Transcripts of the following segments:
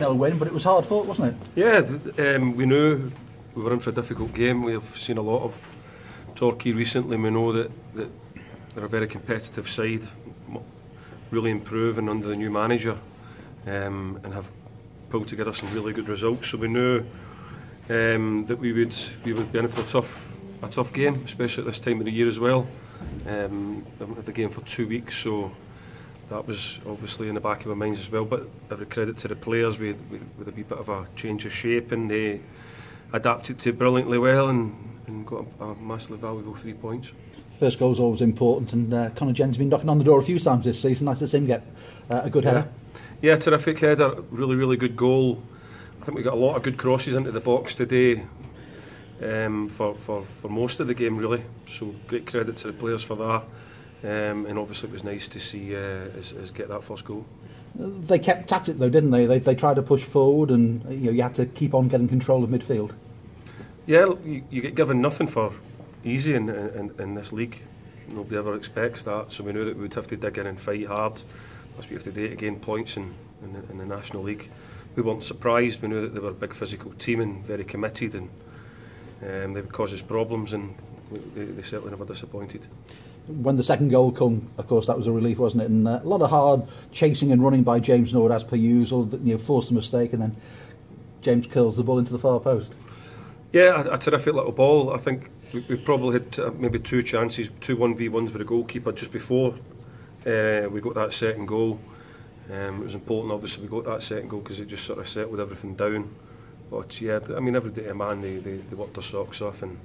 Win, but it was hard fought, wasn't it? Yeah, we knew we were in for a difficult game. We have seen a lot of Torquay recently. We know that they're a very competitive side, really improving under the new manager, and have pulled together some really good results. So we knew that we would be in for a tough game, especially at this time of the year as well. We haven't had the game for 2 weeks, so that was obviously in the back of our minds as well. But every credit to the players, with a wee bit of a change of shape, and they adapted to it brilliantly well and got a massively valuable 3 points. First goal is always important, and Conor Jen's been knocking on the door a few times this season. Nice to see him get a good header. Yeah, terrific header, really good goal. I think we got a lot of good crosses into the box today for most of the game, really. So great credit to the players for that. And obviously it was nice to see us get that first goal. They kept at it though, didn't they? They tried to push forward, and you had to keep on getting control of midfield. Yeah, you get given nothing for easy in this league. Nobody ever expects that, so we knew that we would have to dig in and fight hard. That's what we have to do to gain points in the National League. We weren't surprised. We knew that they were a big physical team and very committed, and they would cause us problems, and they certainly never disappointed. When the second goal came, of course, that was a relief, wasn't it? And a lot of hard chasing and running by James Nord as per usual. Forced a mistake, and then James curls the ball into the far post. Yeah, a terrific little ball. I think we probably had maybe two chances, two 1v1s with the goalkeeper just before we got that second goal. It was important, obviously, we got that second goal because it just sort of settled everything down. But yeah, I mean, every day, man, they worked their socks off, and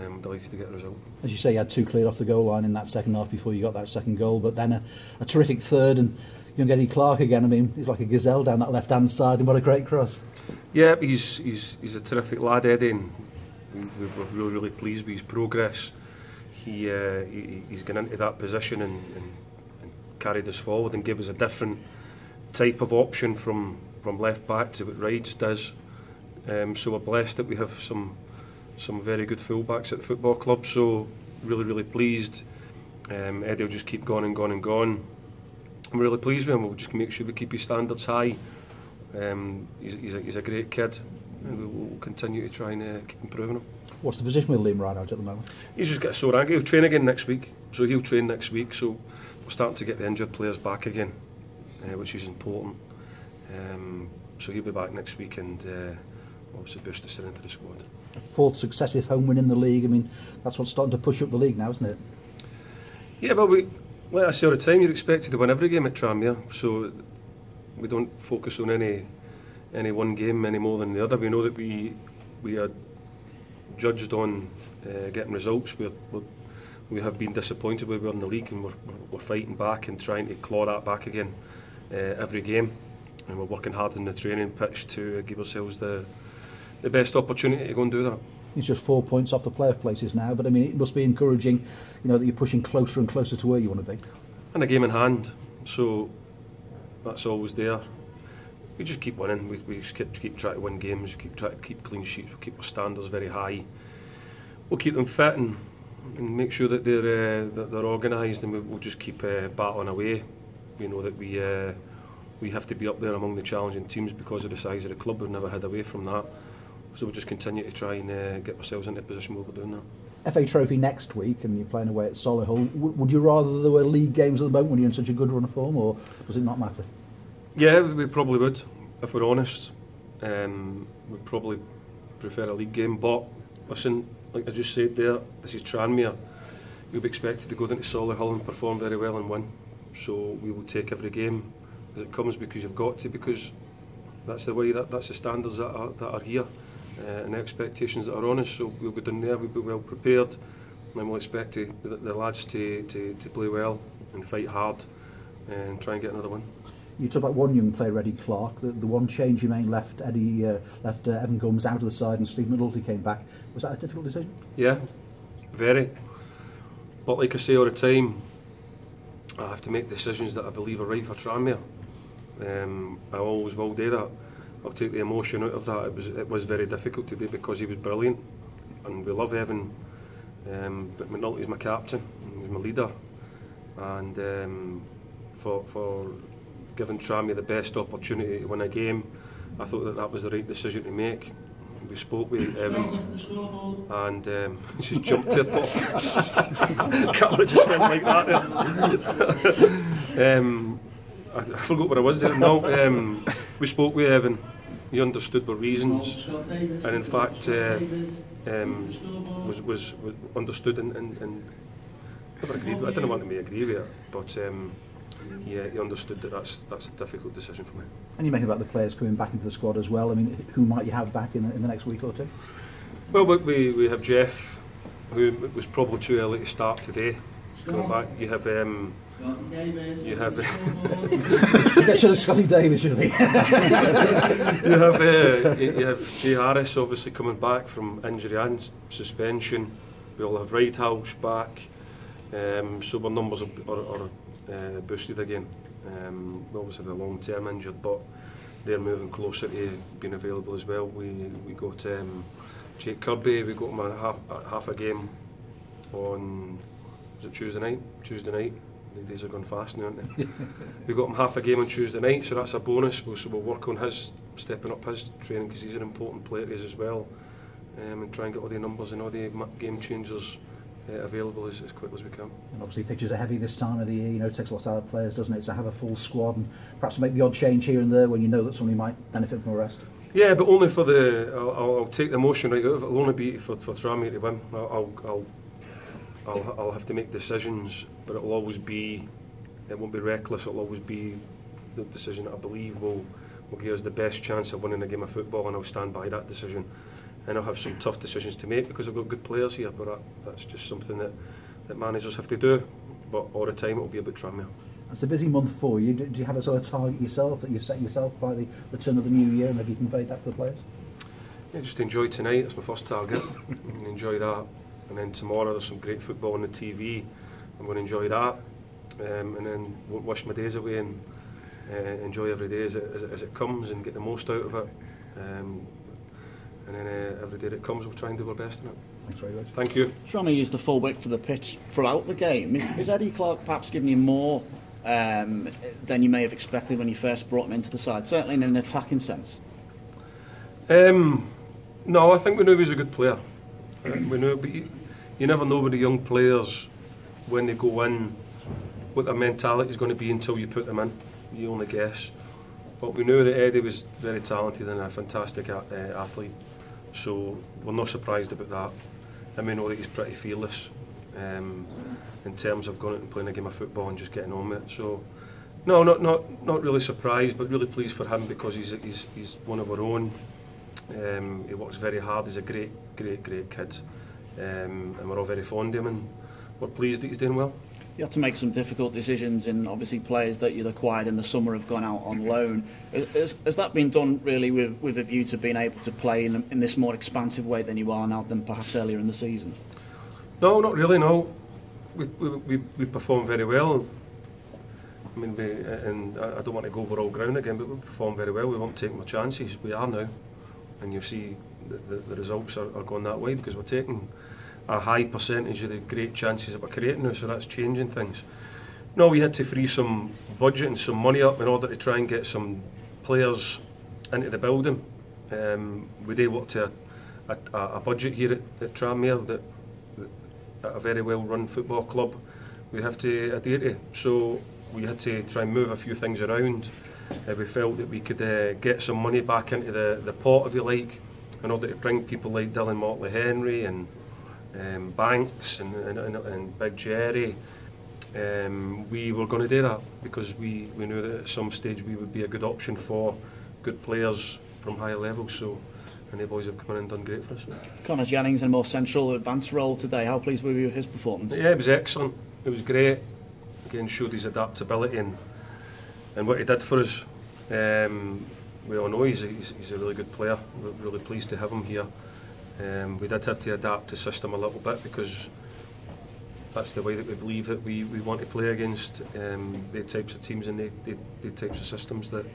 I'm delighted to get a result. As you say, you had two cleared off the goal line in that second half before you got that second goal, but then a terrific third, and young Eddie Clark again. I mean, he's like a gazelle down that left-hand side, and what a great cross. Yeah, he's a terrific lad, Eddie, and we were really pleased with his progress. He's gone into that position and carried us forward and gave us a different type of option from left back to what Rides does. So we're blessed that we have some very good fullbacks at the football club, so really pleased. Eddie will just keep going and going. I'm really pleased with him. We'll just make sure we keep his standards high. He's a great kid, and we'll continue to try and keep improving him. What's the position with Liam Rideout at the moment? He's just got a sore ankle. He'll train again next week, so he'll train next week. So we're starting to get the injured players back again, which is important. So he'll be back next week, and obviously boost the strength of the squad. A fourth successive home win in the league. I mean, that's what's starting to push up the league now, isn't it? Yeah, but like I say all the time, you're expected to win every game at Tranmere, so we don't focus on any one game any more than the other. We know that we are judged on getting results. We have been disappointed where we were in the league, and we're fighting back and trying to claw that back again every game, and we're working hard in the training pitch to give ourselves the best opportunity to go and do that. It's just 4 points off the playoff places now, but I mean, it must be encouraging, that you're pushing closer and closer to where you want to be. And a game in hand, so that's always there. We just keep winning. We just keep trying to win games. We keep trying to keep clean sheets. We keep our standards very high. We'll keep them fit and make sure that they're organised, and we'll just keep battling away. We know that we have to be up there among the challenging teams because of the size of the club. We've never had away from that. So we'll just continue to try and get ourselves into a position where we're doing that. FA Trophy next week, and you're playing away at Solihull. Would you rather there were league games at the moment when you're in such a good run of form, or does it not matter? Yeah, we probably would, if we're honest. We'd probably prefer a league game, but listen, like I just said there, this is Tranmere. We'll be expected to go down to Solihull and perform very well and win. So we will take every game as it comes, because you've got to, because that's the way, that's the standards that are here. And the expectations that are on us, so we'll go down there, we'll be well prepared, and we'll expect the lads to play well and fight hard and try and get another win. You talk about one young player, Eddie Clark. The one change you made left Evan Gums out of the side, and Steve McNulty came back. Was that a difficult decision? Yeah, very. But like I say all the time, I have to make decisions that I believe are right for Tranmere. I always will do that. I'll take the emotion out of that. It was very difficult today because he was brilliant, and we love Evan. But McNulty's my captain, he's my leader, and for giving Tranmere the best opportunity to win a game, I thought that was the right decision to make. We spoke with Evan, and she jumped to a pop. Camera just went like that. I forgot what I was there. No, we spoke with Evan. He understood the reasons, and in fact was understood and never agreed. I didn't want to agree with it, but he understood that that's a difficult decision for me. And you're making about the players coming back into the squad as well. I mean, who might you have back in the next week or two? Well, we have Jeff, who was probably too early to start today. Coming back, you have You get to Scotty Davis, really. you have Jay Harris obviously coming back from injury and suspension. We'll have Righthouse back, so our numbers are boosted again. We obviously have the long term injured, but they're moving closer to being available as well. We got Jake Kirby. We got him half a game on, was it Tuesday night? The days are going fast now, aren't they? We got him half a game on Tuesday night, so that's a bonus. So we'll work on his stepping up his training, because he's an important player to us as well, and try and get all the numbers and all the game changers available as quickly as we can. And obviously pitches are heavy this time of the year. You know, it takes a lot out of players, doesn't it? So have a full squad and perhaps make the odd change here and there when you know that somebody might benefit from a rest. Yeah, but only for the. I'll take the emotion right out of it. It'll only be for Tranmere to win. I'll have to make decisions, but it'll always be. It won't be reckless. It'll always be the decision that I believe will give us the best chance of winning a game of football, and I'll stand by that decision. And I'll have some tough decisions to make because I've got good players here, but that's just something that managers have to do. But all the time it'll be about Tranmere. It's a busy month for you. Do you have a sort of target yourself that you've set yourself by the turn of the new year, and maybe you convey that to the players? Yeah, just enjoy tonight. That's my first target. I'm going to enjoy that, and then tomorrow there's some great football on the TV. I'm going to enjoy that, and then won't wish my days away and enjoy every day as it comes and get the most out of it. And then every day that comes, we'll try and do our best in it. Thanks very much. Thank you. Tranmere used the full width for the pitch throughout the game. Is Eddie Clark perhaps giving you more than you may have expected when you first brought him into the side, certainly in an attacking sense? No, I think we knew he was a good player. We knew, but you never know with the young players when they go in what their mentality is going to be until you put them in. You only guess. But we knew that Eddie was very talented and a fantastic athlete, so we're not surprised about that. And we know that he's pretty fearless in terms of going out and playing a game of football and just getting on with it. So, no, not really surprised, but really pleased for him because he's one of our own. He works very hard. He's a great kid, and we're all very fond of him, and we're pleased that he's doing well. You had to make some difficult decisions, and obviously players that you'd acquired in the summer have gone out on loan. Has that been done really with a view to being able to play in this more expansive way than you are now than perhaps earlier in the season? No, not really, no. We performed very well. I mean, and I don't want to go over all ground again, but we performed very well. We weren't taking our chances. We are now. And you see the results are going that way because we're taking a high percentage of the great chances that we're creating now, so that's changing things. No, we had to free some budget and some money up in order to try and get some players into the building. We did work to a budget here at Tranmere that a very well run football club we have to adhere to, so we had to try and move a few things around. We felt that we could get some money back into the pot, if you like, in order to bring people like Dylan Motley-Henry and Banks and Big Jerry. We were going to do that because we knew that at some stage we would be a good option for good players from higher levels. So, and the boys have come in and done great for us. Connor Jennings in a more central advanced role today. How pleased were you with his performance? Yeah, it was excellent. It was great. Again, showed his adaptability and what he did for us. We all know he's a really good player. We're really pleased to have him here. We did have to adapt the system a little bit because that's the way that we believe that we want to play against the types of teams and the types of systems that,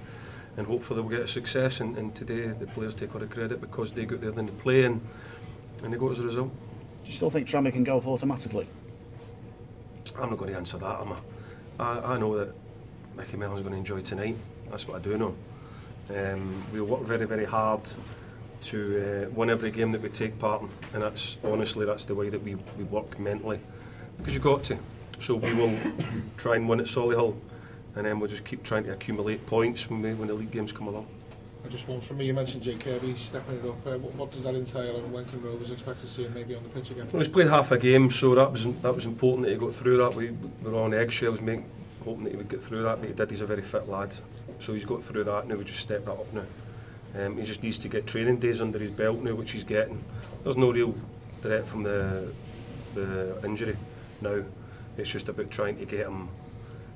and hopefully we'll get a success. And today the players take all the credit because they got there and they play and they got as a result. Do you still think Tranmere can go up automatically? I'm not going to answer that, am I? I know that Micky Mellon's going to enjoy tonight. That's what I do know. We work very, very hard to win every game that we take part in, and that's honestly that's the way that we work mentally, because you've got to. So we will try and win at Solihull, and then we'll just keep trying to accumulate points when the league games come along. Just one from me. You mentioned Jake Kirby stepping it up. What does that entail, and when can Rovers expect to see him maybe on the pitch again? Well, he's played half a game, so that was important that he got through that. We were on eggshells, hoping that he would get through that, but he did. He's a very fit lad, so he's got through that. Now we just step that up now. He just needs to get training days under his belt now, which he's getting. There's no real threat from the injury now. It's just about trying to get him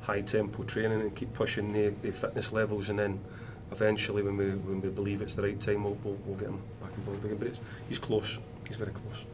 high tempo training and keep pushing the fitness levels, and then eventually when we believe it's the right time, we'll get him back involved again. But he's close. He's very close.